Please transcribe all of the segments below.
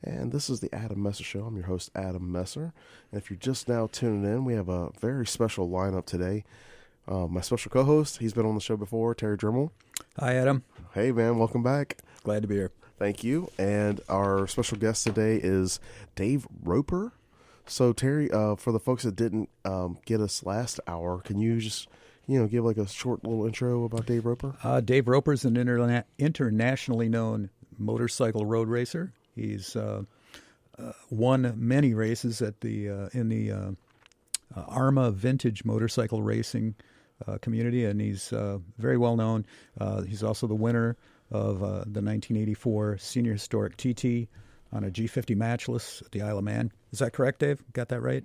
And this is the Adam Messer Show. I'm your host, Adam Messer. And if you're just now tuning in, we have a very special lineup today. My special co-host, he's been on the show before, Terry Drehmel. Hi, Adam. Hey, man, welcome back. Glad to be here. Thank you. And our special guest today is Dave Roper. So, Terry, for the folks that didn't get us last hour, can you just, give like a short little intro about Dave Roper? Dave Roper is an internationally known motorcycle road racer. He's won many races at in the ARMA vintage motorcycle racing community, and he's very well known. He's also the winner of the 1984 Senior Historic TT on a G50 matchless at the Isle of Man. Is that correct, Dave? Got that right?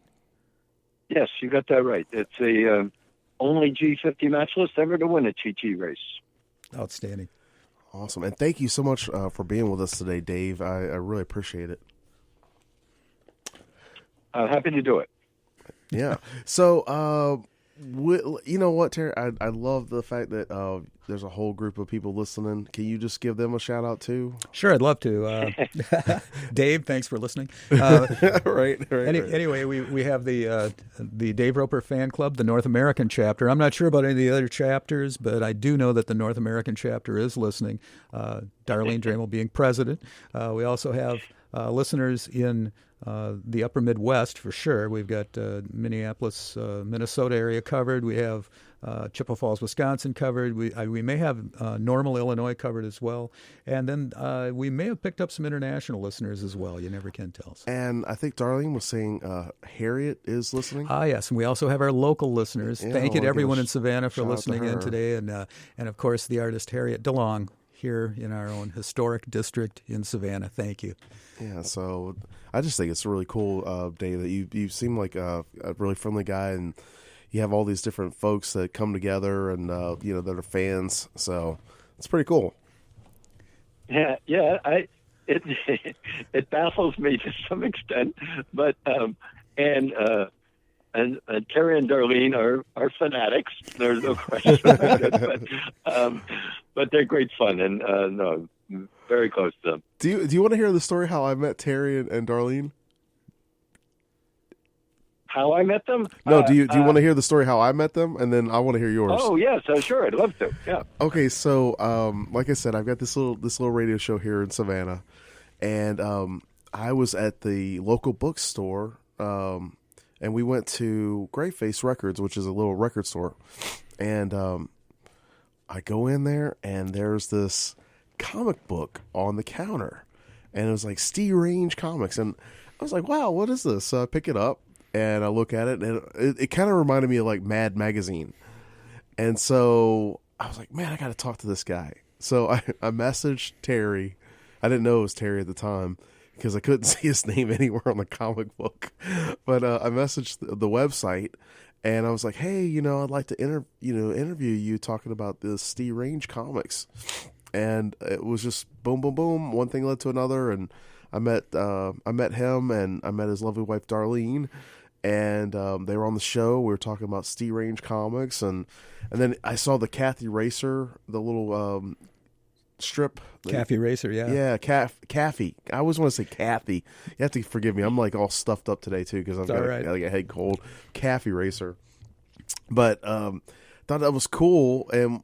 Yes, you got that right. It's the only G50 matchless ever to win a TT race. Outstanding. Awesome. And thank you so much for being with us today, Dave. I really appreciate it. Happy to do it. Yeah. So, you know what, Terry? I love the fact that there's a whole group of people listening. Can you just give them a shout out too? Sure, I'd love to. Dave, thanks for listening. Right. Anyway, we have the Dave Roper Fan Club, the North American chapter. I'm not sure about any of the other chapters, but I do know that the North American chapter is listening. Darlene Drehmel being president. We also have listeners in the upper Midwest for sure. We've got Minneapolis, Minnesota area covered. We have Chippewa Falls, Wisconsin covered. We may have Normal, Illinois covered as well. And then we may have picked up some international listeners as well. You never can tell. And I think Darlene was saying Harriet is listening. Yes. And we also have our local listeners. Yeah, Thank you to everyone in Savannah for shout out to listening in her. today. And of course, the artist Harriet DeLong here in our own historic district in Savannah. Thank you. Yeah, so I just think it's really cool, Dave, that you seem like a really friendly guy, and you have all these different folks that come together and, that are fans. So it's pretty cool. Yeah. It baffles me to some extent, but and Terry and Darlene are fanatics. There's no question about it. But they're great fun, and no, very close to them. Do you want to hear the story how I met Terry and Darlene? How I met them? No, do you want to hear the story how I met them, and then I want to hear yours? Oh yes, sure, I'd love to. Yeah. Okay, so like I said, I've got this little radio show here in Savannah, and I was at the local bookstore, and we went to Grayface Records, which is a little record store, and I go in there, and there's this comic book on the counter, and it was like Steve Range Comics, and I was like, wow, what is this? So I pick it up and I look at it, and it kind of reminded me of like Mad Magazine, and so I was like, man, I got to talk to this guy. So I messaged Terry. I didn't know it was Terry at the time because I couldn't see his name anywhere on the comic book, but I messaged the website, and I was like, hey, I'd like to interview you talking about this Steve Range Comics. And it was just boom, boom, boom. One thing led to another, and I met him, and I met his lovely wife Darlene, and they were on the show. We were talking about Steve Range Comics, and then I saw the Kathy Racer, the little strip. Kathy Racer, yeah. Yeah, Kathy. I always want to say Kathy. You have to forgive me. I'm like all stuffed up today too because I've got like a head cold. Kathy Racer, but thought that was cool, and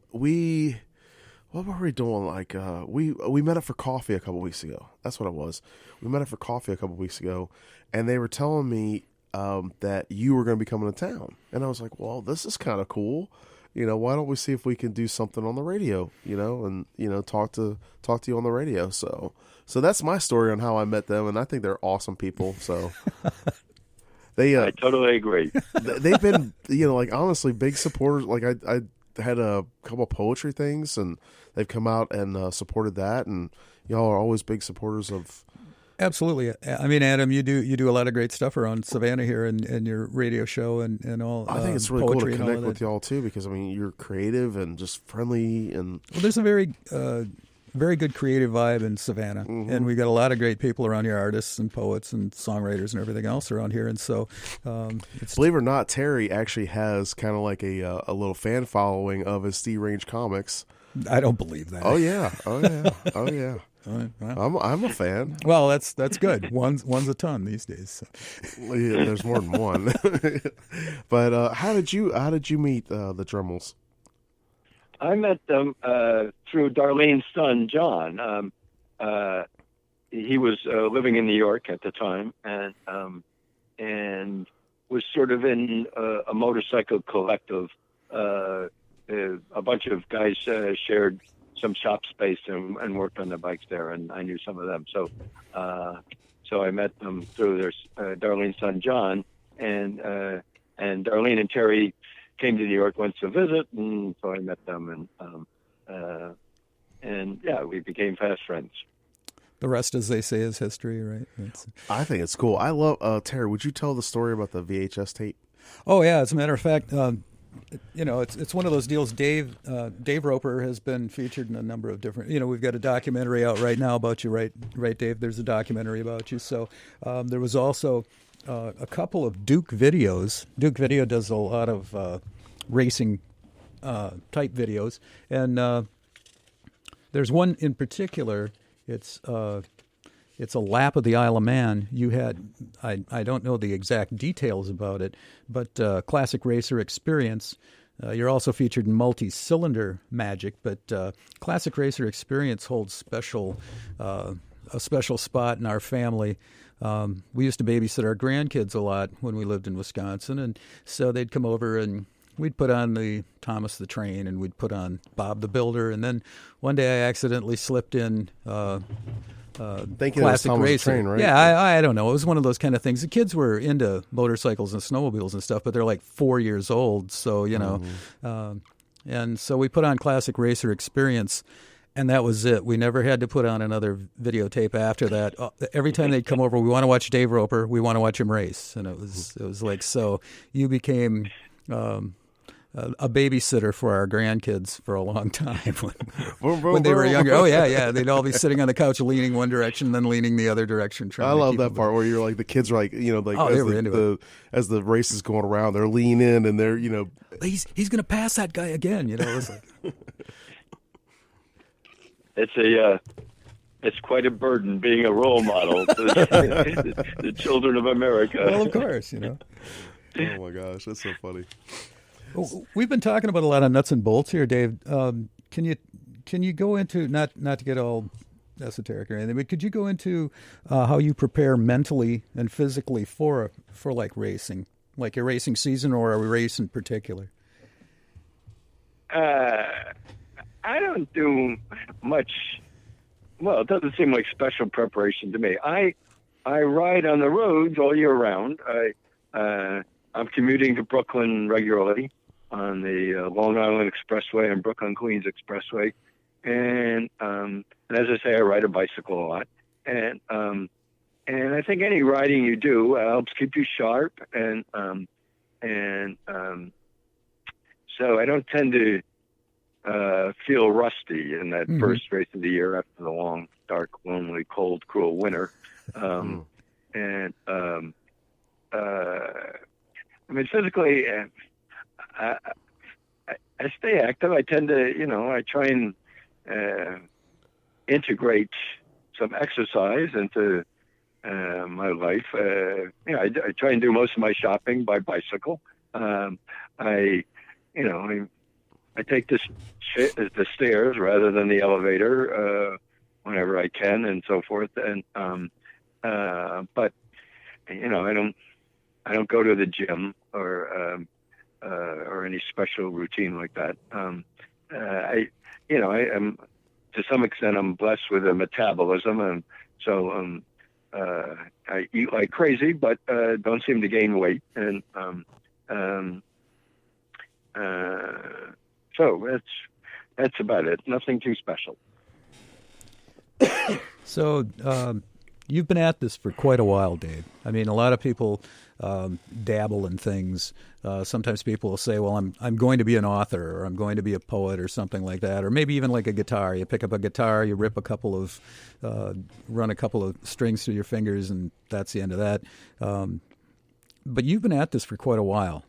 what were we doing? Like, we met up for coffee a couple weeks ago. That's what it was. We met up for coffee a couple weeks ago, and they were telling me that you were going to be coming to town. And I was like, well, this is kind of cool. Why don't we see if we can do something on the radio, and, talk to you on the radio. So that's my story on how I met them, and I think they're awesome people. So I totally agree. They've been, like honestly big supporters. Like I had a couple poetry things, and they've come out and supported that, and y'all are always big supporters of. Absolutely. I mean, Adam, you do a lot of great stuff around Savannah here and your radio show and all. I think it's really cool to connect with y'all too, because you're creative and just friendly, and there's a very good creative vibe in Savannah, and we got a lot of great people around here, artists and poets and songwriters and everything else around here. And so, believe it or not, Terry actually has kind of like a little fan following of his Steve Range Comics. I don't believe that. Oh yeah. Well, I'm a fan. well, that's good. One's a ton these days. So. Yeah, there's more than one. But how did you meet the Dremels? I met them through Darlene's son, John. He was living in New York at the time, and was sort of in a motorcycle collective. A bunch of guys shared some shop space and worked on their bikes there, and I knew some of them. So I met them through their Darlene's son, John, and Darlene and Terry came to New York once to visit, and so I met them, and yeah, we became fast friends. The rest, as they say, is history, right? I think it's cool. I love Terry. Would you tell the story about the VHS tape? Oh yeah, as a matter of fact, it's one of those deals. Dave Roper has been featured in a number of different. We've got a documentary out right now about you, right, Dave? There's a documentary about you. So there was also a couple of Duke videos. Duke Video does a lot of racing type videos, and there's one in particular. It's a lap of the Isle of Man. You had, I don't know the exact details about it, but Classic Racer Experience. You're also featured in Multi-Cylinder Magic, but Classic Racer Experience holds a special spot in our family. We used to babysit our grandkids a lot when we lived in Wisconsin, and so they'd come over and we'd put on the Thomas the Train, and we'd put on Bob the Builder, and then one day I accidentally slipped in Thinking Classic it was Racer. Train, right? Yeah, I don't know. It was one of those kind of things. The kids were into motorcycles and snowmobiles and stuff, but they're like 4 years old, so and so we put on Classic Racer Experience. And that was it. We never had to put on another videotape after that. Every time they'd come over, we want to watch Dave Roper. We want to watch him race, and it was like, so you became a babysitter for our grandkids for a long time when they were younger. Oh yeah, they'd all be sitting on the couch, leaning one direction, then leaning the other direction. I love that part where you're like, the kids are like, as the race is going around, they're leaning and they're he's going to pass that guy again. It was like, it's quite a burden being a role model to the children of America. Well, of course, Oh my gosh, that's so funny. Well, we've been talking about a lot of nuts and bolts here, Dave. Can you go into, not to get all esoteric or anything, but could you go into how you prepare mentally and physically for like racing, like a racing season or a race in particular? I don't do much. Well, it doesn't seem like special preparation to me. I ride on the roads all year round. I'm commuting to Brooklyn regularly on the Long Island Expressway and Brooklyn Queens Expressway, and as I say, I ride a bicycle a lot. And I think any riding you do helps keep you sharp, and so I don't tend to feel rusty in that first race of the year after the long, dark, lonely, cold, cruel winter. And I mean, physically, I stay active. I tend to, I try and integrate some exercise into my life. I try and do most of my shopping by bicycle. I take the stairs rather than the elevator whenever I can, and so forth. And but I don't go to the gym or any special routine like that. I am, to some extent, I'm blessed with a metabolism, and so I eat like crazy, but don't seem to gain weight. And so that's about it. Nothing too special. So you've been at this for quite a while, Dave. I mean, a lot of people dabble in things. Sometimes people will say, well, I'm going to be an author, or I'm going to be a poet, or something like that, or maybe even like a guitar. You pick up a guitar, you run a couple of strings through your fingers, and that's the end of that. But you've been at this for quite a while.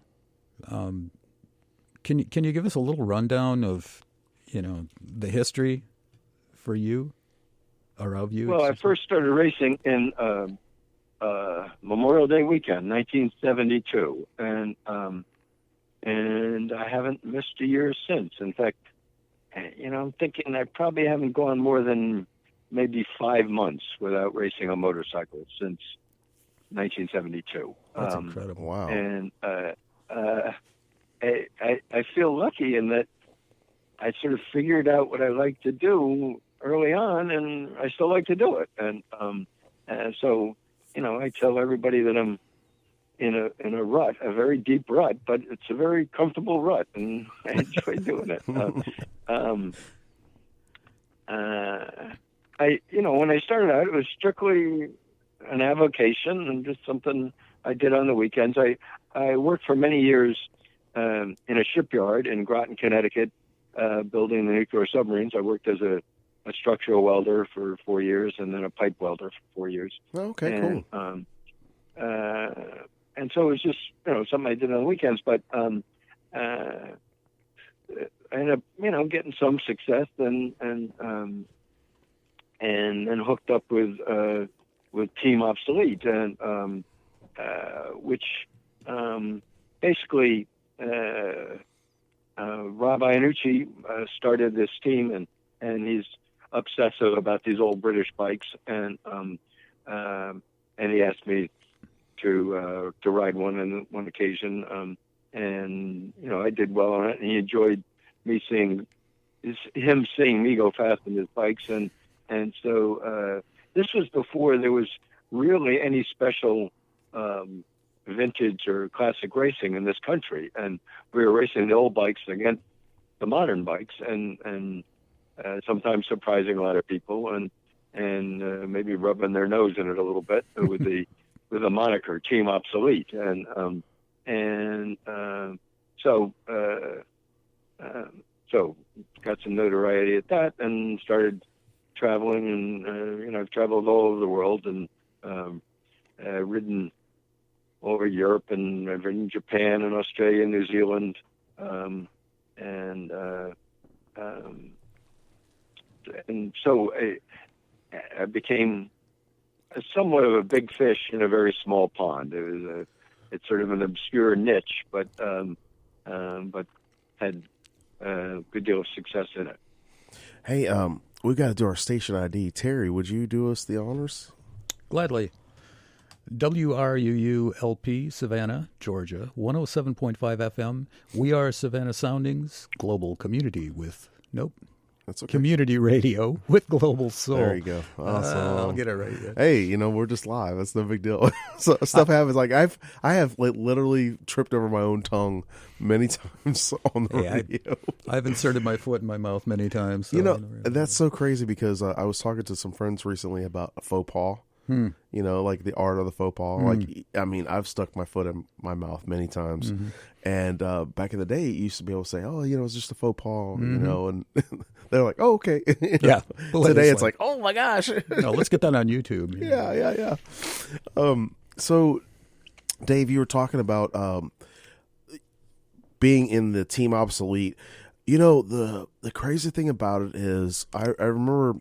Can you give us a little rundown of, the history for you? or of you? Well, I first started racing in Memorial Day weekend, 1972, and I haven't missed a year since. In fact, I'm thinking I probably haven't gone more than maybe 5 months without racing a motorcycle since 1972. That's incredible. Wow. And I feel lucky in that I sort of figured out what I like to do early on, and I still like to do it. And so, I tell everybody that I'm in a rut, a very deep rut, but it's a very comfortable rut, and I enjoy doing it. When I started out, it was strictly an avocation and just something I did on the weekends. I worked for many years in a shipyard in Groton, Connecticut, building the nuclear submarines. I worked as a structural welder for 4 years and then a pipe welder for 4 years. Okay, cool. And so it was just, something I did on the weekends, but I ended up, getting some success and then hooked up with Team Obsolete, and which basically Rob Iannucci started this team, and he's obsessive about these old British bikes, and he asked me to ride one on one occasion, and I did well on it, and he enjoyed me seeing me go fast in his bikes, and so this was before there was really any special vintage or classic racing in this country, and we were racing the old bikes against the modern bikes, and sometimes surprising a lot of people, and maybe rubbing their nose in it a little bit with the moniker Team Obsolete, so got some notoriety at that, and started traveling, and I've traveled all over the world, and ridden over Europe, and I've ridden Japan and Australia and New Zealand, and so I became somewhat of a big fish in a very small pond. It's sort of an obscure niche, but had a good deal of success in it. Hey, we got to do our station ID. Terry, would you do us the honors? Gladly. WRUU-LP, Savannah, Georgia, 107.5 FM. We are Savannah Soundings, global community with, That's okay. community radio with global soul. There you go. Awesome. I'll get it right. Yeah. Hey, we're just live. That's no big deal. So stuff happens. Like I have literally tripped over my own tongue many times on the radio. I've inserted my foot in my mouth many times. So that's so crazy because I was talking to some friends recently about a faux pas. Like the art of the faux pas. Like, I've stuck my foot in my mouth many times. And back in the day, you used to be able to say, oh, it's just a faux pas, and they're like, oh, okay. Yeah. Today it's like, oh, my gosh. No, let's get that on YouTube. Yeah. So, Dave, you were talking about being in the Team Obsolete. The crazy thing about it is I remember,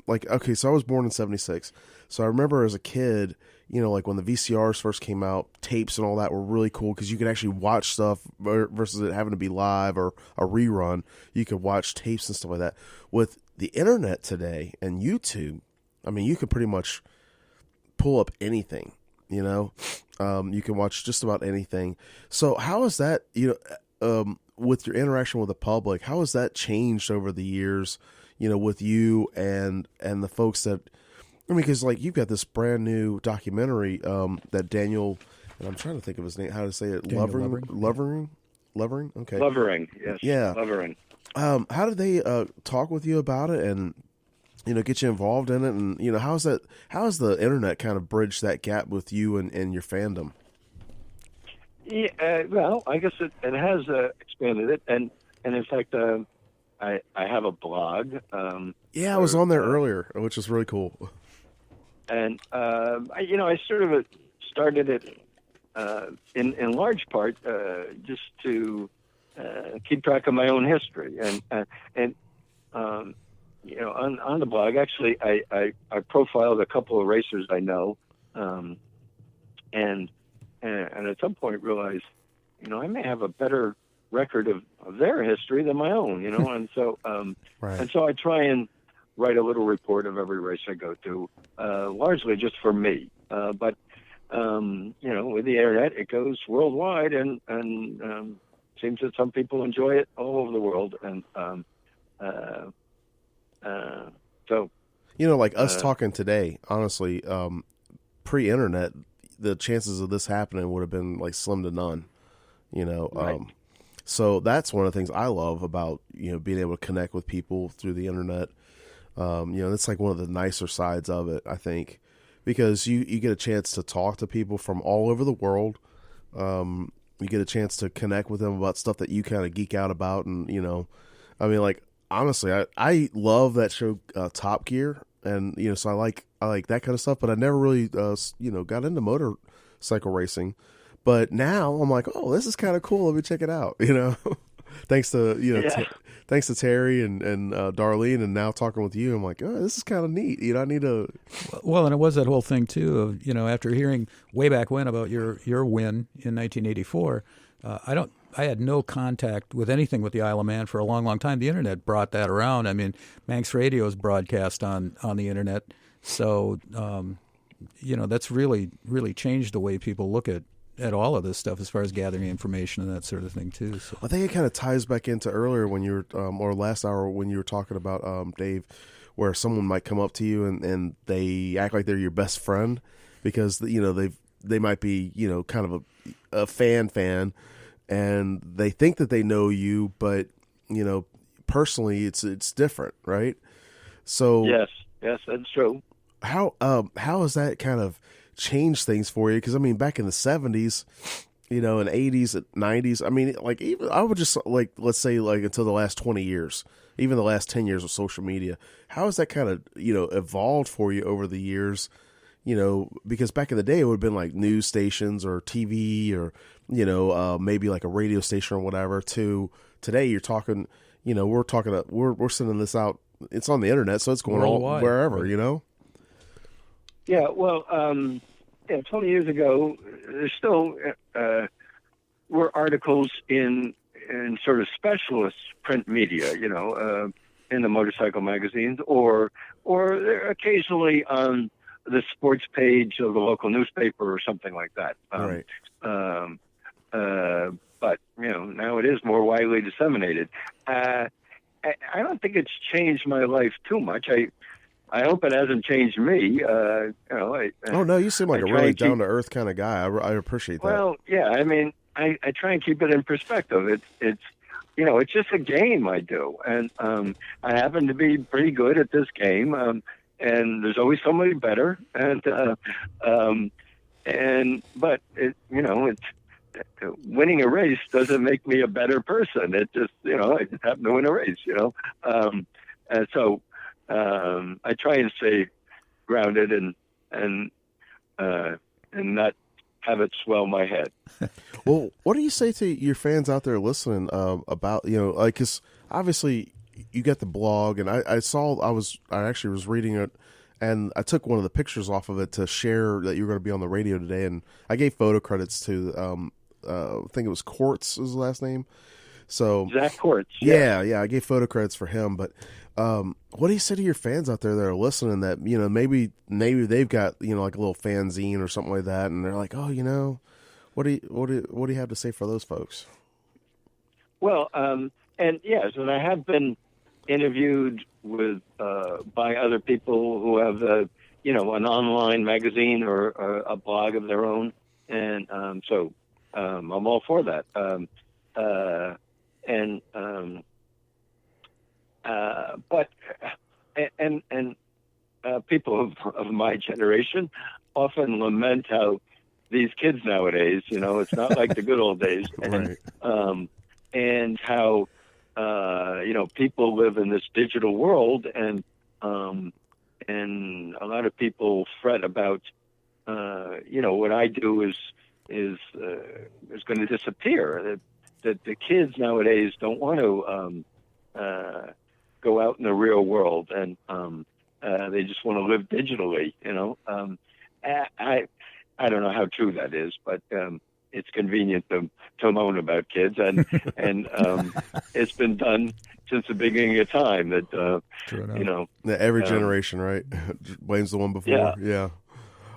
so I was born in 76. So I remember as a kid, like when the VCRs first came out, tapes and all that were really cool because you could actually watch stuff versus it having to be live or a rerun. You could watch tapes and stuff like that. With the internet today and YouTube, you could pretty much pull up anything, you can watch just about anything. So how is that, with your interaction with the public, how has that changed over the years, with you and the folks that, because you've got this brand new documentary that Daniel, and I'm trying to think of his name, how to say it, Lovering? Okay. Lovering, yes. Yeah. Lovering. How did they talk with you about it and, get you involved in it? And, how has the internet kind of bridged that gap with you and your fandom? Yeah, well, I guess it has expanded it, and in fact, I have a blog. I was on there earlier, which is really cool. And I sort of started it in large part just to keep track of my own history, and on the blog, actually, I profiled a couple of racers I know, and at some point realized, I may have a better record of their history than my own, and so Right. and so I try and write a little report of every race I go to, largely just for me. But with the internet, it goes worldwide, and seems that some people enjoy it all over the world, and so. Like us talking today, honestly, pre-internet, the chances of this happening would have been like slim to none. Right. So that's one of the things I love about being able to connect with people through the internet. It's like one of the nicer sides of it, I think, because you get a chance to talk to people from all over the world. You get a chance to connect with them about stuff that you kind of geek out about, and like honestly, I love that show, Top Gear, and so I like that kind of stuff, but I never really got into motorcycle racing. But now I'm like, oh, this is kind of cool. Let me check it out. Thanks to thanks to Terry and Darlene, and now talking with you, I'm like, oh, this is kind of neat. I need to. Well, and it was that whole thing too of after hearing way back when about your win in 1984, I had no contact with anything with the Isle of Man for a long, long time. The internet brought that around. I mean, Manx Radio is broadcast on the internet, so that's really, really changed the way people look at all of this stuff as far as gathering information and that sort of thing too. So I think it kind of ties back into earlier when you were, or last hour when you were talking about Dave, where someone might come up to you and they act like they're your best friend because they might be kind of a fan, and they think that they know you, but personally it's different, right? So yes, that's true. How has that kind of changed things for you? Because I mean, back in the 70s, and 80s, 90s, I mean, like, even I would just like, let's say, like, until the last 20 years, even the last 10 years of social media, how has that kind of evolved for you over the years? Because back in the day it would have been like news stations or TV or maybe like a radio station or whatever, to today you're talking, we're sending this out, it's on the internet, so it's going all wherever, right. Yeah, well, 20 years ago, there still were articles in sort of specialist print media, in the motorcycle magazines, or occasionally on the sports page of the local newspaper or something like that. Right. But now it is more widely disseminated. I don't think it's changed my life too much. I hope it hasn't changed me. Oh no, you seem like a really down to earth kind of guy. I appreciate that. Well, yeah, I mean, I try and keep it in perspective. It's just a game I do, and I happen to be pretty good at this game. And there's always somebody better, but it's winning a race doesn't make me a better person. It just I just happen to win a race, and so. I try and stay grounded and not have it swell my head. Well, what do you say to your fans out there listening about because obviously you got the blog, and I actually was reading it, and I took one of the pictures off of it to share that you were going to be on the radio today, and I gave photo credits to I think it was Quartz is the last name. So Zach Quartz. Yeah, I gave photo credits for him, but what do you say to your fans out there that are listening that maybe they've got like a little fanzine or something like that, and they're like, oh, what do you have to say for those folks? Well, and yes, and I have been interviewed with by other people who have an online magazine or a blog of their own, and so I'm all for that. But people of my generation often lament how these kids nowadays, it's not like the good old days, Right. And how people live in this digital world, and a lot of people fret about what I do is going to disappear. That the kids nowadays don't want to go out in the real world, and they just want to live digitally. I don't know how true that is, but it's convenient to moan about kids, and it's been done since the beginning of time. That every generation, right, blames the one before. Yeah. Yeah.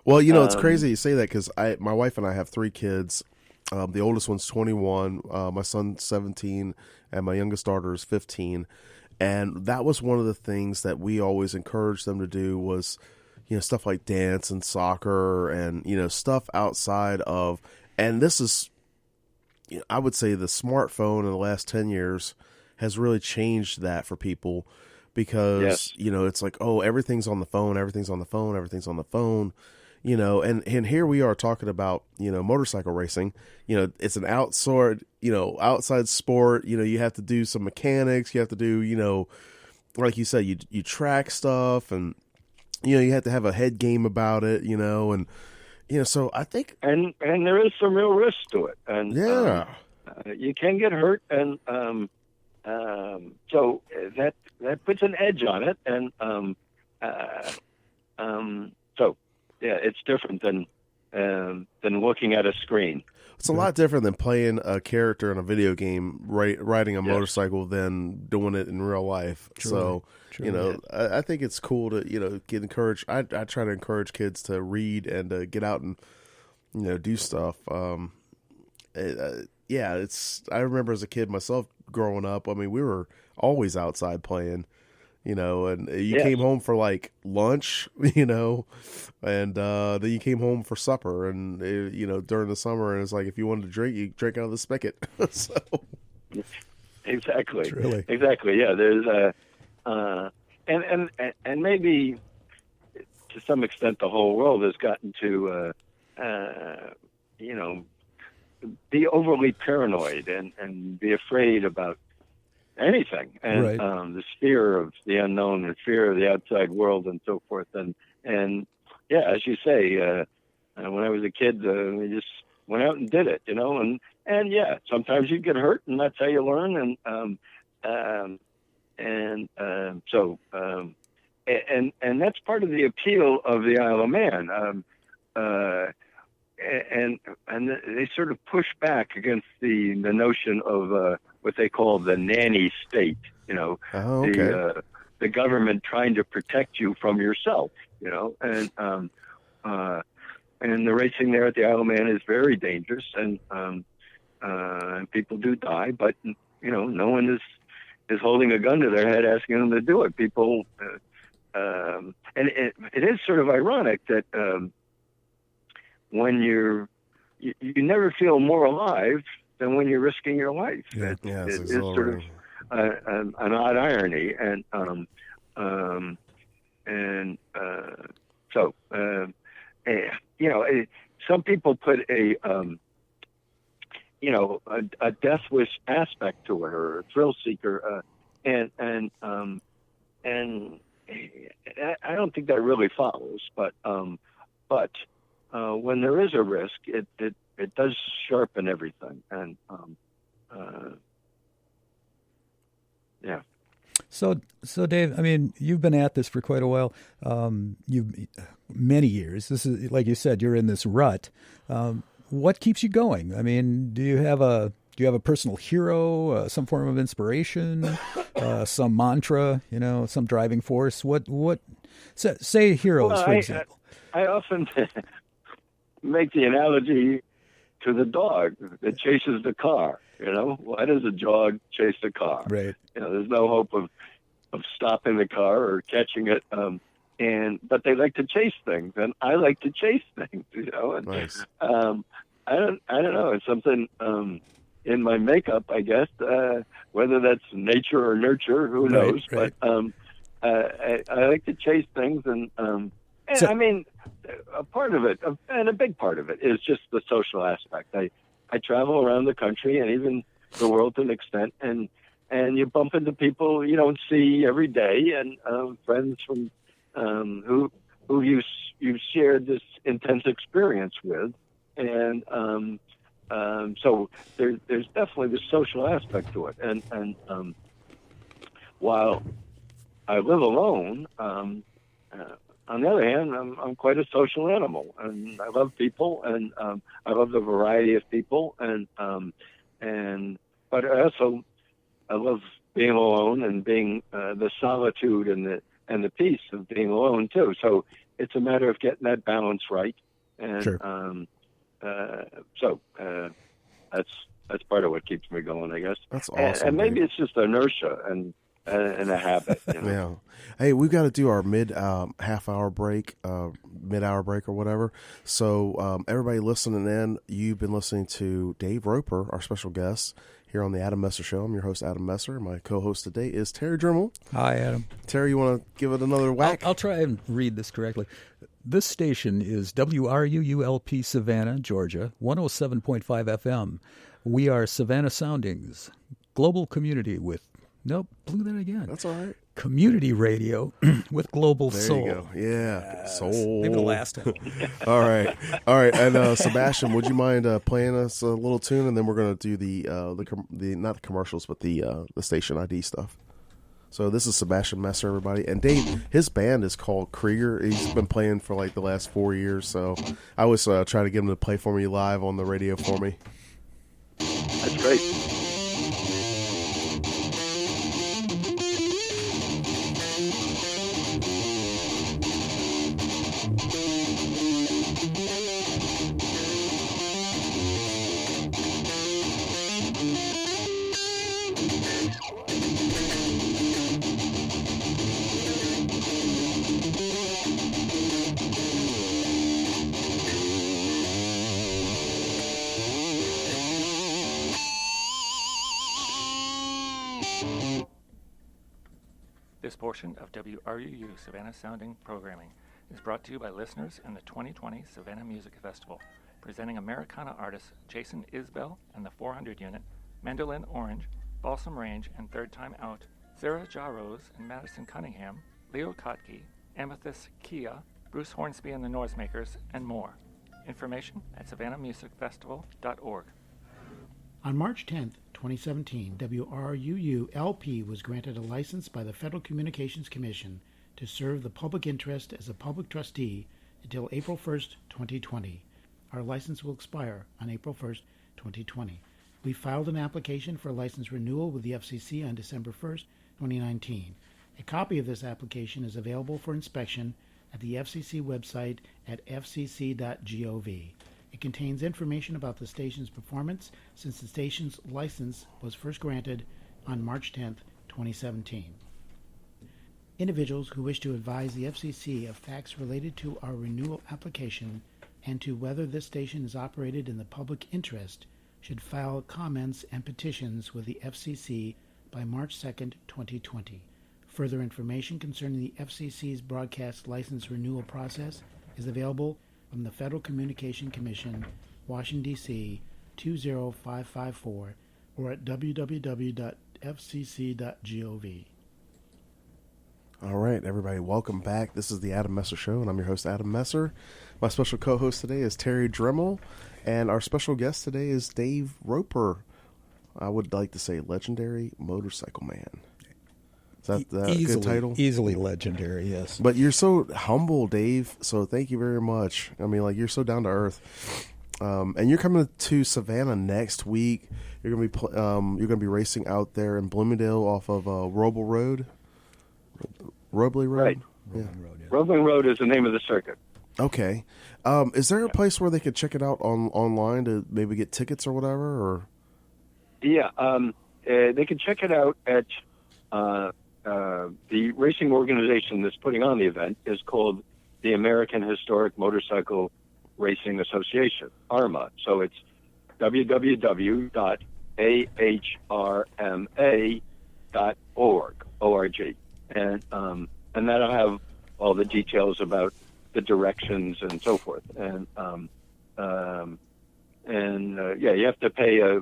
Well, it's crazy you say that, because my wife and I have 3 kids. The oldest one's 21, my son's 17, and my youngest daughter is 15. And that was one of the things that we always encouraged them to do was, stuff like dance and soccer and, stuff outside of, and this is, I would say the smartphone in the last 10 years has really changed that for people, because, it's like, oh, everything's on the phone, and here we are talking about, motorcycle racing. It's an outside sport. You have to do some mechanics. You have to do, like you said, you track stuff, and, you have to have a head game about it, and, so I think. And there is some real risk to it. And you can get hurt. And so that puts an edge on it. And so. Yeah, it's different than looking at a screen. It's a lot different than playing a character in a video game, riding a motorcycle, than doing it in real life. So, I think it's cool to, get encouraged. I try to encourage kids to read and to get out and, do stuff. I remember as a kid myself growing up, I mean, we were always outside playing. And you came home for like lunch, and then you came home for supper, and during the summer, and it's like if you wanted to drink, you drink out of the spigot. So exactly, really. Yeah, there's and maybe to some extent the whole world has gotten to be overly paranoid and be afraid about anything, and this fear of the unknown and fear of the outside world and so forth. And yeah, as you say, when I was a kid, we just went out and did it, and yeah, sometimes you get hurt, and that's how you learn. And that's part of the appeal of the Isle of Man. And they sort of push back against the notion of what they call the nanny state, the government trying to protect you from yourself, and the racing there at the Isle of Man is very dangerous, and people do die, but no one is holding a gun to their head asking them to do it. People, and it is sort of ironic that when you never feel more alive than when you're risking your life. It is sort of an odd irony, so some people put a death wish aspect to it, or a thrill seeker, and I don't think that really follows, but when there is a risk, it does sharpen everything, and yeah. So Dave, I mean, you've been at this for quite a while. Many years. This is, like you said, you're in this rut. What keeps you going? I mean, do you have a personal hero, some form of inspiration, some mantra, some driving force? Say heroes, for example. I often make the analogy to the dog that chases the car. Why does a dog chase the car? Right. There's no hope of stopping the car or catching it. But they like to chase things, and I like to chase things. And, nice. I don't know. It's something in my makeup, I guess. Whether that's nature or nurture, who knows? Right. But I like to chase things, and I mean, a part of it, and a big part of it, is just the social aspect. I travel around the country and even the world to an extent, and you bump into people you don't see every day, and friends from who you've shared this intense experience with, and so there's definitely the social aspect to it, and while I live alone. On the other hand, I'm quite a social animal, and I love people, and I love the variety of people, but I love being alone and being the solitude and the peace of being alone too. So it's a matter of getting that balance right, and Sure. That's part of what keeps me going, I guess. That's awesome. And maybe Dave. it's just inertia and a habit. You know? Yeah. Hey, we've got to do our half-hour break, mid-hour break or whatever. So everybody listening in, you've been listening to Dave Roper, our special guest here on the Adam Messer Show. I'm your host, Adam Messer. My co-host today is Terry Drehmel. Hi, Adam. Terry, you want to give it another whack? I'll try and read this correctly. This station is WRUULP Savannah, Georgia, 107.5 FM. We are Savannah Soundings, global community with... Nope, blew that again. That's all right. Community radio with global There soul. you go. Yeah, soul. Maybe the last one. All right. And Sebastian, would you mind playing us a little tune, and then we're going to do the not the commercials, but the station ID stuff. So this is Sebastian Messer, everybody, and Dave. His band is called Krieger. He's been playing for like the last 4 years. So I was trying to get him to play for me live on the radio for me. That's great. This portion of WRUU Savannah Sounding programming is brought to you by listeners in the 2020 Savannah Music Festival, presenting Americana artists Jason Isbell and the 400 Unit, Mandolin Orange, Balsam Range and Third Time Out, Sarah Ja Rose and Madison Cunningham, Leo Kotke, Amethyst Kia, Bruce Hornsby and the Noisemakers, and more. Information at savannahmusicfestival.org. On March 10, 2017, WRUU-LP was granted a license by the Federal Communications Commission to serve the public interest as a public trustee until April 1, 2020. Our license will expire on April 1, 2020. We filed an application for license renewal with the FCC on December 1, 2019. A copy of this application is available for inspection at the FCC website at fcc.gov. It contains information about the station's performance since the station's license was first granted on March 10, 2017. Individuals who wish to advise the FCC of facts related to our renewal application and to whether this station is operated in the public interest should file comments and petitions with the FCC by March 2, 2020. Further information concerning the FCC's broadcast license renewal process is available from the Federal Communication Commission, Washington, D.C., 20554, or at www.fcc.gov. All right, everybody, welcome back. This is the Adam Messer Show, and I'm your host, Adam Messer. My special co-host today is Terry Drehmel, and our special guest today is Dave Roper. I would like to say legendary motorcycle man. Is that a good title? Easily legendary, yes. But you're so humble, Dave, so thank you very much. I mean, like, you're so down to earth. And you're coming to Savannah next week. You're gonna be racing out there in Bloomingdale off of Robley Road. Robley Road? Right. Yeah. Roebling Road is the name of the circuit. Okay. Is there a place where they could check it out online to maybe get tickets or whatever? Or Yeah, they can check it out at the racing organization that's putting on the event is called the American Historic Motorcycle Racing Association, ARMA. So it's www.ahrma.org, and that'll have all the details about the directions and so forth. And you have to pay a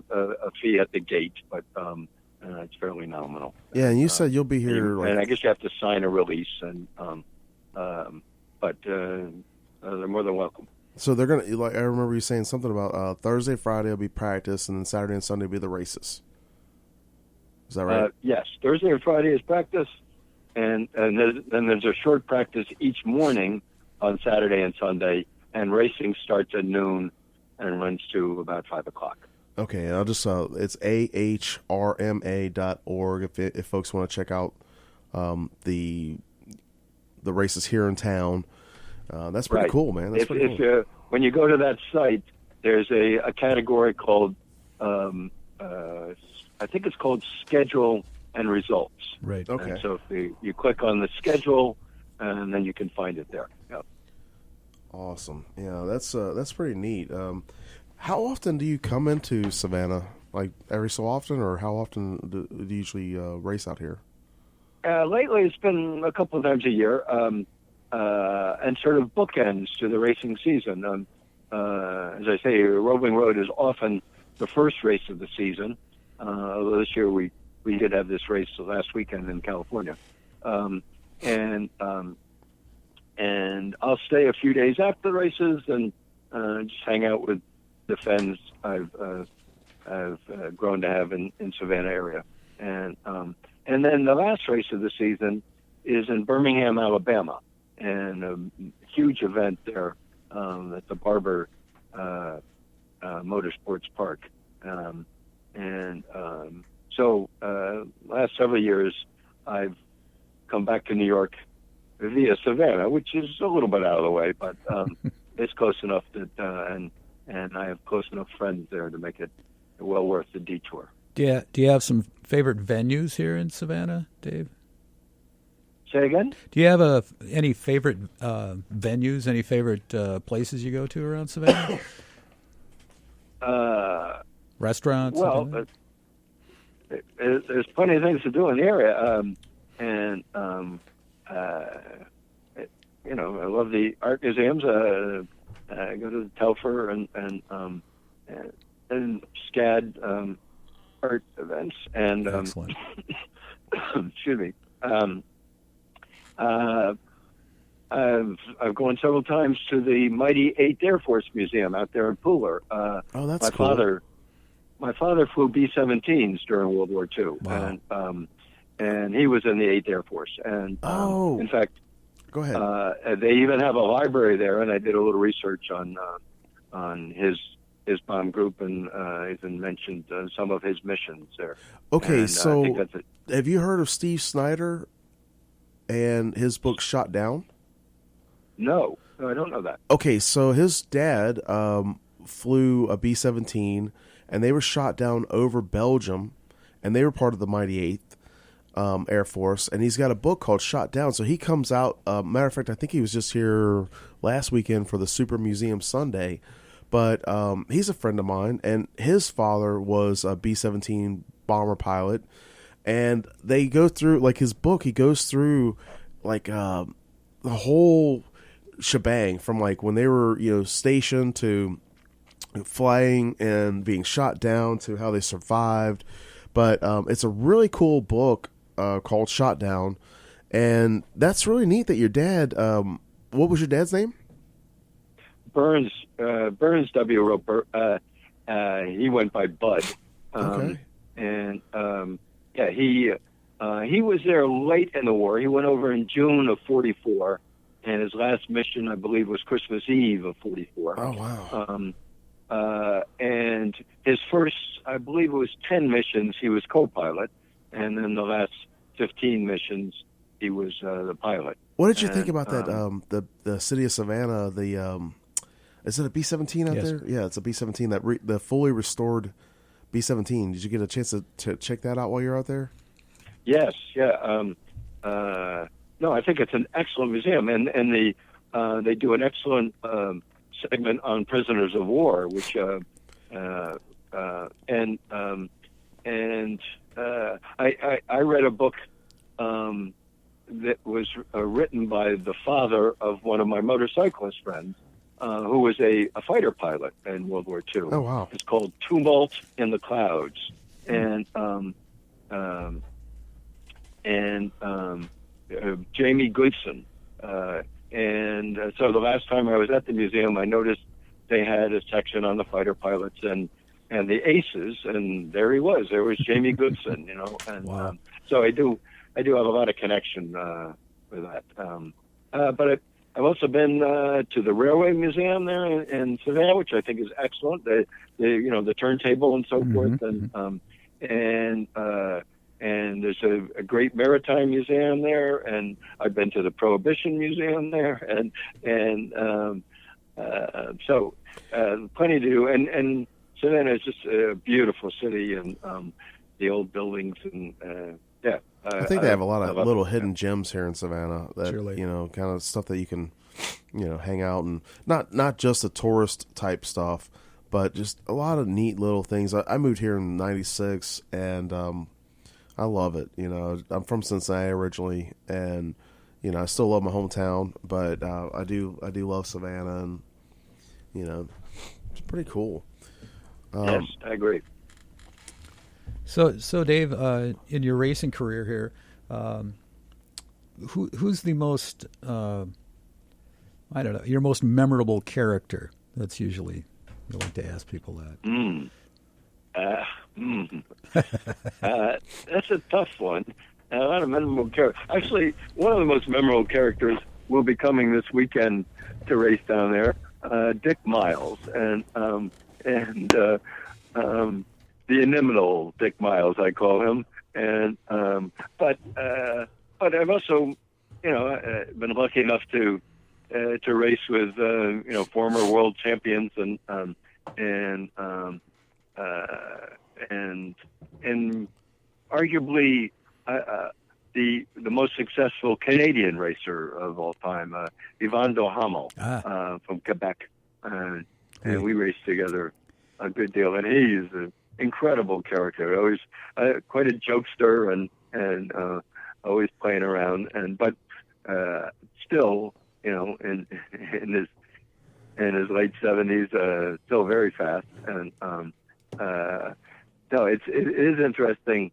fee at the gate, but it's fairly nominal. yeah, and you said you'll be here. And I guess you have to sign a release, but they're more than welcome. So they're gonna, like, I remember you saying something about Thursday, Friday will be practice, and then Saturday and Sunday will be the races. Is that right? Yes, Thursday and Friday is practice, and then there's a short practice each morning on Saturday and Sunday, and racing starts at noon and runs to about 5 o'clock. Okay, I'll just it's ahrma.org if folks want to check out the races here in town. That's pretty cool, man. That's pretty cool. When you go to that site, there's a category called I think it's called Schedule and Results. Right. Okay. And so if you click on the schedule, and then you can find it there. Yeah. Awesome. Yeah, that's pretty neat. How often do you come into Savannah? Like every so often, or how often do you usually race out here? Lately, it's been a couple of times a year, and sort of bookends to the racing season. As I say, Roving Road is often the first race of the season. Although this year we did have this race last weekend in California, and I'll stay a few days after the races and just hang out with the friends I've grown to have in Savannah area, and then the last race of the season is in Birmingham, Alabama, and a huge event there at the Barber Motorsports Park, so last several years I've come back to New York via Savannah, which is a little bit out of the way, but it's close enough that and I have close enough friends there to make it well worth the detour. Do you have some favorite venues here in Savannah, Dave? Say again? Do you have any favorite venues, any favorite places you go to around Savannah? Restaurants? Well, there's plenty of things to do in the area, I love the art museums. I go to the Telfer and SCAD art events, and Excellent. excuse me. I've gone several times to the mighty 8th Air Force Museum out there in Pooler. That's cool. My father flew B-17s during World War II, wow. and he was in the 8th Air Force. And in fact, go ahead. They even have a library there, and I did a little research on his bomb group, and even mentioned some of his missions there. Okay, and, so I think that's it. Have you heard of Steve Snyder and his book Shot Down? No, I don't know that. Okay, so his dad flew a B-17, and they were shot down over Belgium, and they were part of the Mighty 8th Air Force, and he's got a book called Shot Down. So he comes out, matter of fact, I think he was just here last weekend for the Super Museum Sunday, but he's a friend of mine, and his father was a B-17 bomber pilot, and they go through, like his book, he goes through like the whole shebang from like when they were, stationed to flying and being shot down to how they survived. But it's a really cool book called Shot Down, and that's really neat that your dad, what was your dad's name? Burns W. Roper. He went by Bud. Okay. And he was there late in the war. He went over in June of '44, and his last mission, I believe, was Christmas Eve of '44. Oh wow. And his first, I believe it was 10 missions, he was co-pilot, and then the last 15 missions, he was the pilot. What did you think about that? The city of Savannah. Is it a B-17 out Yes. there? Yeah, it's a B-17. The fully restored B-17. Did you get a chance to check that out while you're out there? Yes, yeah. No, I think it's an excellent museum, and they do an excellent segment on prisoners of war, which I read a book that was written by the father of one of my motorcyclist friends, who was a fighter pilot in World War II. Oh wow! It's called Tumult in the Clouds, and Jamie Goodson. And so the last time I was at the museum, I noticed they had a section on the fighter pilots and the aces, and there he was. There was Jamie Goodson, and Wow. so I do I do have a lot of connection with that. But I've also been to the Railway Museum there in Savannah, which I think is excellent. The turntable and so forth, and there's a great maritime museum there, and I've been to the Prohibition Museum there, so plenty to do. And Savannah is just a beautiful city, and the old buildings, and I think they have a lot of little hidden gems here in Savannah that Surely. kind of stuff that you can hang out, and not just the tourist type stuff, but just a lot of neat little things. I moved here in '96, and I love it. I'm from Cincinnati originally, and I still love my hometown, but I do love Savannah, and it's pretty cool. Yes, I agree. So Dave, in your racing career here, who's the most I don't know, your most memorable character? That's usually I like to ask people that. That's a tough one. A lot of memorable characters. Actually, one of the most memorable characters will be coming this weekend to race down there. Dick Miles, and the inimitable Dick Miles, I call him. And but I've also been lucky enough to race with former world champions and arguably the most successful Canadian racer of all time, Yvan Duhamel from Quebec, and we raced together a good deal. And he's an incredible character. Always quite a jokester and always playing around. But still, in his late 70s, still very fast. And no, it is interesting.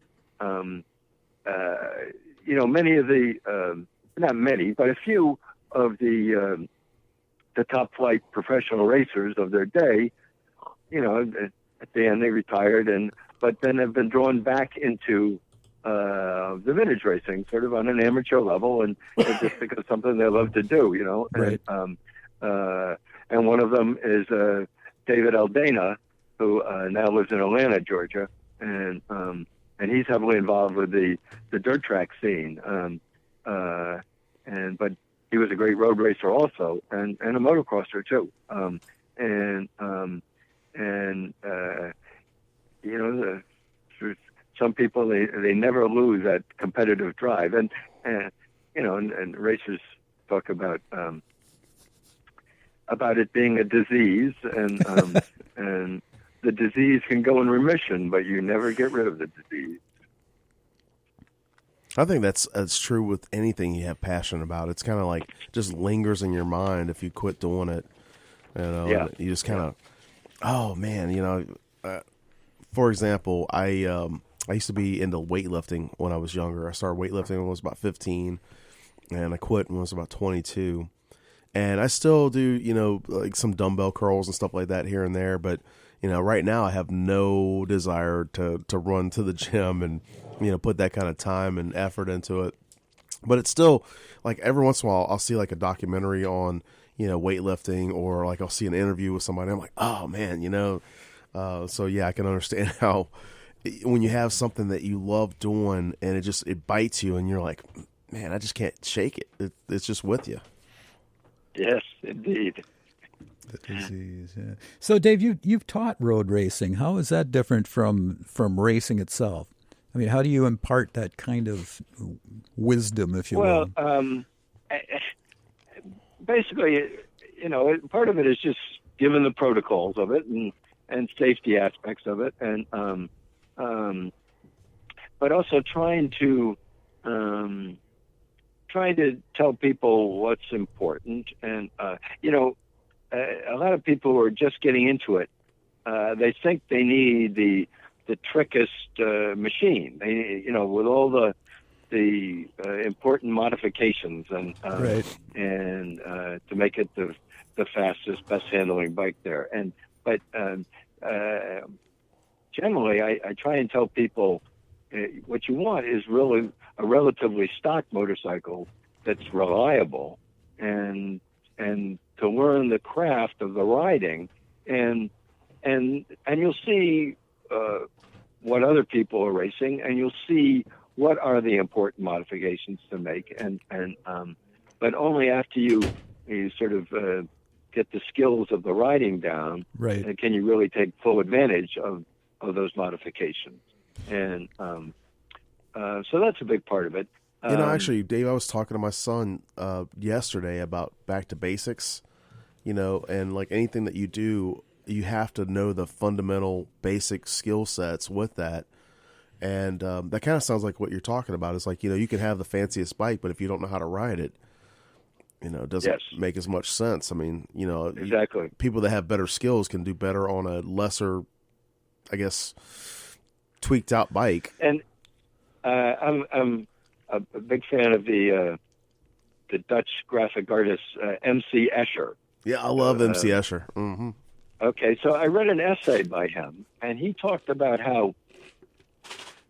Many of the not many, but a few of the top flight professional racers of their day, at the end they retired, but then have been drawn back into the vintage racing, sort of on an amateur level, and just because something they love to do, Right. And one of them is David Aldana, who now lives in Atlanta, Georgia, and he's heavily involved with the dirt track scene. But he was a great road racer also, and a motocrosser too. Some people they never lose that competitive drive, and racers talk about it being a disease, and and the disease can go in remission, but you never get rid of the disease. I think that's true with anything you have passion about. It's kind of like just lingers in your mind if you quit doing it. Yeah. You just kind of, oh man, for example, I used to be into weightlifting when I was younger. I started weightlifting when I was about 15, and I quit when I was about 22. And I still do, like some dumbbell curls and stuff like that here and there, but right now I have no desire to run to the gym and, put that kind of time and effort into it. But it's still like every once in a while I'll see like a documentary on, weightlifting, or like I'll see an interview with somebody. I'm like, oh man, so yeah, I can understand how when you have something that you love doing and it bites you and you're like, man, I just can't shake it. It's just with you. Yes, indeed. The disease, yeah. So, Dave, you've taught road racing. How is that different from racing itself? I mean, how do you impart that kind of wisdom, if you will? Well, basically, part of it is just given the protocols of it and safety aspects of it, and but also trying to tell people what's important, and a lot of people who are just getting into it, they think they need the trickiest machine. They, with all the important modifications and Right. and to make it the fastest, best handling bike there. But generally, I try and tell people, what you want is really a relatively stock motorcycle that's reliable, and to learn the craft of the riding, and you'll see what other people are racing, and you'll see what are the important modifications to make, but only after you sort of get the skills of the riding down, right, can you really take full advantage of those modifications. And so that's a big part of it. Actually, Dave, I was talking to my son yesterday about back to basics, and like anything that you do, you have to know the fundamental basic skill sets with that. And that kind of sounds like what you're talking about. It's like, you can have the fanciest bike, but if you don't know how to ride it, it doesn't make as much sense. I mean, exactly. People that have better skills can do better on a lesser, I guess, tweaked out bike. And I'm a big fan of the Dutch graphic artist M.C. Escher. Yeah, I love M.C. Escher. Mm-hmm. Okay, so I read an essay by him, and he talked about how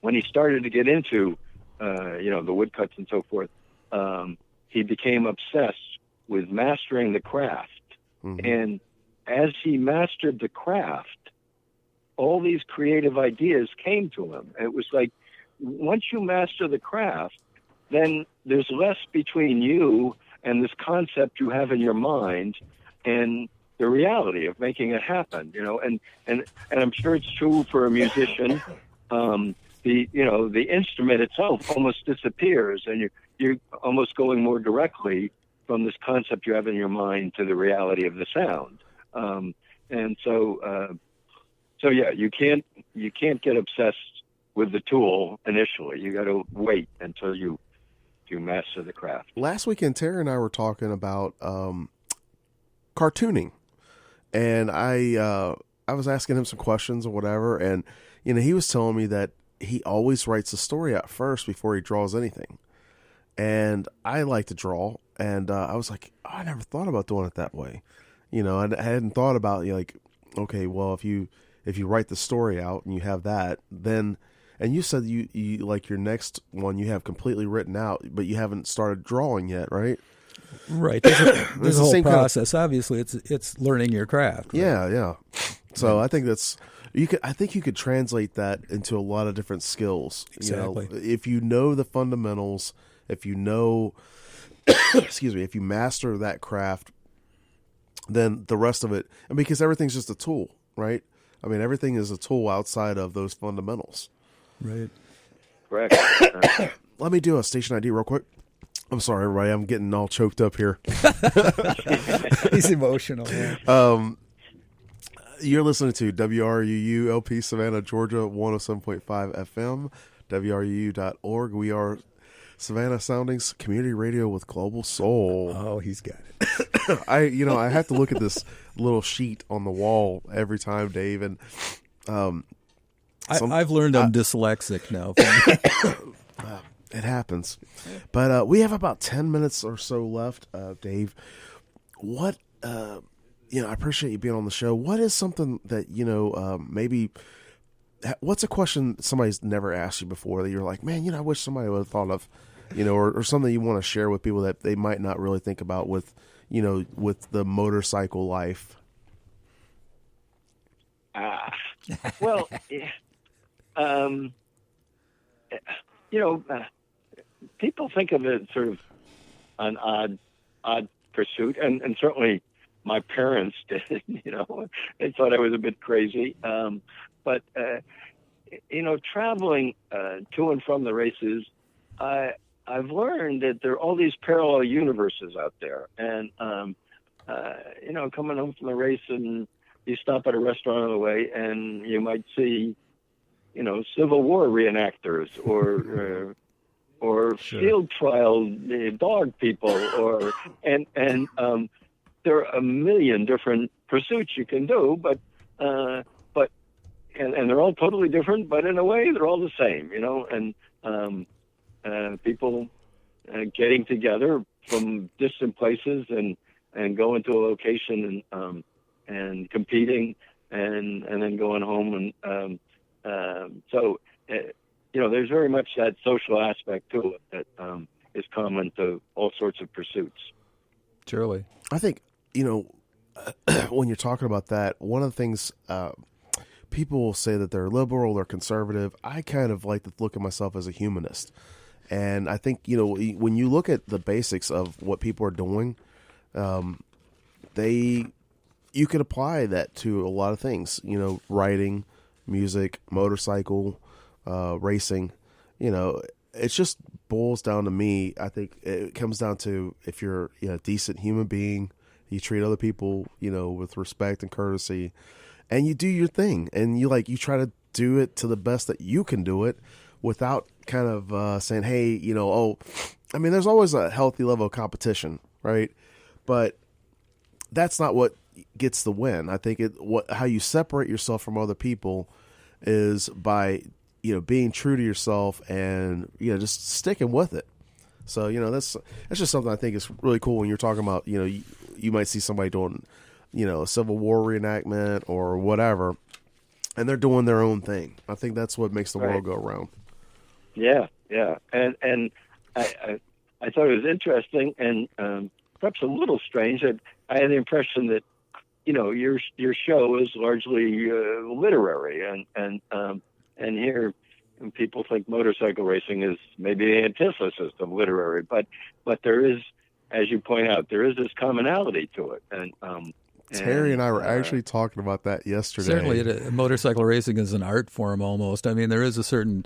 when he started to get into the woodcuts and so forth, he became obsessed with mastering the craft. Mm-hmm. And as he mastered the craft, all these creative ideas came to him. It was like, once you master the craft, then there's less between you and this concept you have in your mind and the reality of making it happen, and I'm sure it's true for a musician. The instrument itself almost disappears, and you're almost going more directly from this concept you have in your mind to the reality of the sound. And so yeah, you can't get obsessed with the tool initially. You got to wait until you master the craft. Last weekend, Terry and I were talking about cartooning, and I was asking him some questions or whatever, and he was telling me that he always writes the story out first before he draws anything. And I like to draw, and I was like, I never thought about doing it that way. I hadn't thought about okay, well, if you write the story out and you have that, then. And you said you like your next one you have completely written out, but you haven't started drawing yet, right? Right. There's a whole process. Obviously, it's learning your craft. Right? Yeah. So I think I think you could translate that into a lot of different skills. Exactly. If you know the fundamentals, if you know, if you master that craft, then the rest of it, and because everything's just a tool, right? I mean, everything is a tool outside of those fundamentals. Right. Correct. Let me do a station ID real quick. I'm sorry, everybody. I'm getting all choked up here. He's emotional. Yeah. You're listening to WRUU LP Savannah, Georgia, 107.5 FM, WRUU.org. We are Savannah Soundings Community Radio with Global Soul. Oh, he's got it. I have to look at this little sheet on the wall every time, Dave, and I've learned I'm dyslexic now. It happens. But we have about 10 minutes or so left, Dave. What, I appreciate you being on the show. What is something that, maybe, what's a question somebody's never asked you before that you're like, man, I wish somebody would have thought of, or something you want to share with people that they might not really think about with, with the motorcycle life? Well, people think of it sort of an odd pursuit, and certainly my parents did. They thought I was a bit crazy. But traveling to and from the races, I've learned that there are all these parallel universes out there, and coming home from the race, and you stop at a restaurant on the way, and you might see, Civil War reenactors or Sure. field trial dog people, and there are a million different pursuits you can do, but they're all totally different, but in a way they're all the same, and people getting together from distant places and going to a location and competing and then going home, and so there's very much that social aspect to it that is common to all sorts of pursuits. Surely. I think, when you're talking about that, one of the things people will say that they're liberal or conservative. I kind of like to look at myself as a humanist. And I think, when you look at the basics of what people are doing, you could apply that to a lot of things, writing, music, motorcycle, racing, it just boils down to me. I think it comes down to if you're a decent human being, you treat other people, with respect and courtesy, and you do your thing, and you try to do it to the best that you can do it without kind of saying, hey, there's always a healthy level of competition, right? But that's not what gets the win. I think how you separate yourself from other people is by being true to yourself and just sticking with it. So that's just something I think is really cool when you're talking about you might see somebody doing a Civil War reenactment or whatever, and they're doing their own thing. I think that's what makes the world go round. Yeah, and I thought it was interesting and perhaps a little strange that I had the impression that your show is largely literary, and here people think motorcycle racing is maybe the antithesis of literary, but there is, as you point out, there is this commonality to it, and Terry and I were actually talking about that yesterday. Certainly, motorcycle racing is an art form almost. I mean, there is a certain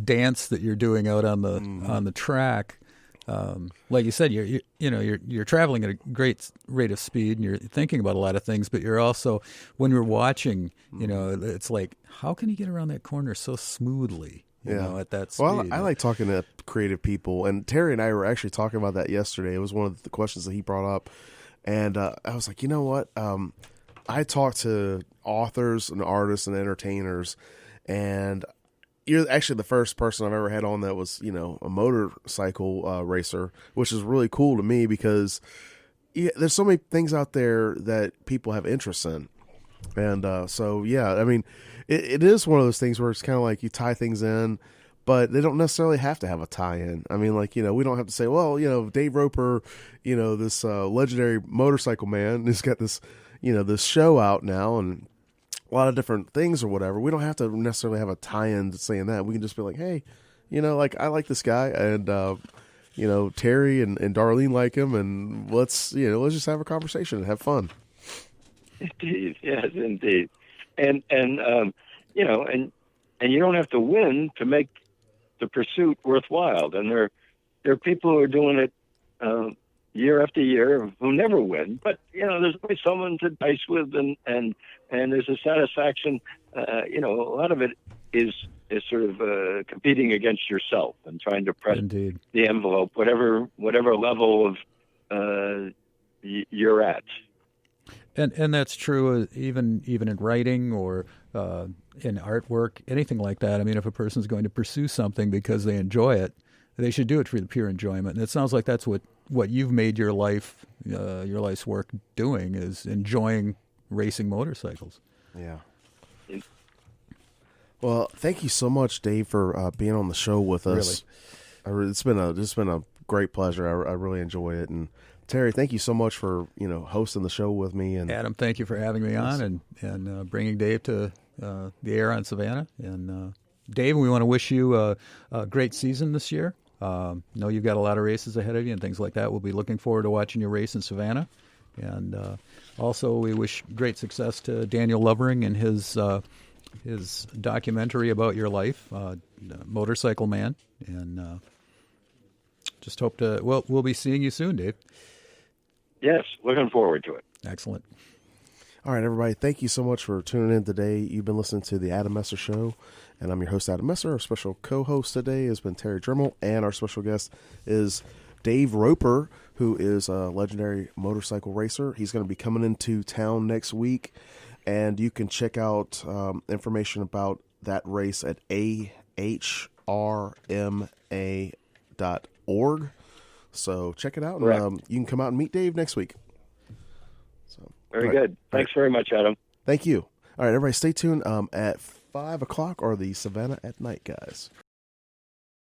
dance that you're doing out on the track. Like you said, you're traveling at a great rate of speed, and you're thinking about a lot of things. But you're also, when you're watching, it's like, how can he get around that corner so smoothly? At that speed. Well, I like talking to creative people, and Terry and I were actually talking about that yesterday. It was one of the questions that he brought up, and I was like, you know what? I talk to authors and artists and entertainers, and you're actually the first person I've ever had on that was, a motorcycle racer, which is really cool to me because there's so many things out there that people have interest in. And it is one of those things where it's kind of like you tie things in, but they don't necessarily have to have a tie-in. I mean, we don't have to say, well, Dave Roper, this legendary motorcycle man has got this, this show out now and a lot of different things or whatever. We don't have to necessarily have a tie-in to saying that. We can just be like, hey, I like this guy, and Terry and Darlene like him, and let's just have a conversation and have fun. Indeed, yes, indeed, and you don't have to win to make the pursuit worthwhile. And there are people who are doing it year after year who never win, but there's always someone to dice with, and there's a satisfaction. A lot of it is sort of competing against yourself and trying to press Indeed. the envelope, whatever level of you're at. And that's true even in writing or in artwork, anything like that. I mean, if a person's going to pursue something because they enjoy it, they should do it for the pure enjoyment. And it sounds like that's what you've made your life's work doing, is enjoying racing motorcycles. Yeah. Well, thank you so much, Dave, for being on the show with us. Really? It's been a great pleasure. I really enjoy it. And Terry, thank you so much for hosting the show with me. And Adam, thank you for having me on and bringing Dave to the air on Savannah. And Dave, we want to wish you a great season this year. Know you've got a lot of races ahead of you and things like that. We'll be looking forward to watching you race in Savannah. And also, we wish great success to Daniel Lovering and his documentary about your life, Motorcycle Man. And just hope we'll be seeing you soon, Dave. Yes, looking forward to it. Excellent. All right, everybody, thank you so much for tuning in today. You've been listening to The Adam Messer Show, and I'm your host, Adam Messer. Our special co-host today has been Terry Drehmel, and our special guest is Dave Roper, who is a legendary motorcycle racer. He's going to be coming into town next week, and you can check out information about that race at ahrma.org. So check it out, and you can come out and meet Dave next week. So very good. Thanks very much, Adam. Thank you. All right, everybody, stay tuned. At 5 o'clock are the Savannah at Night guys.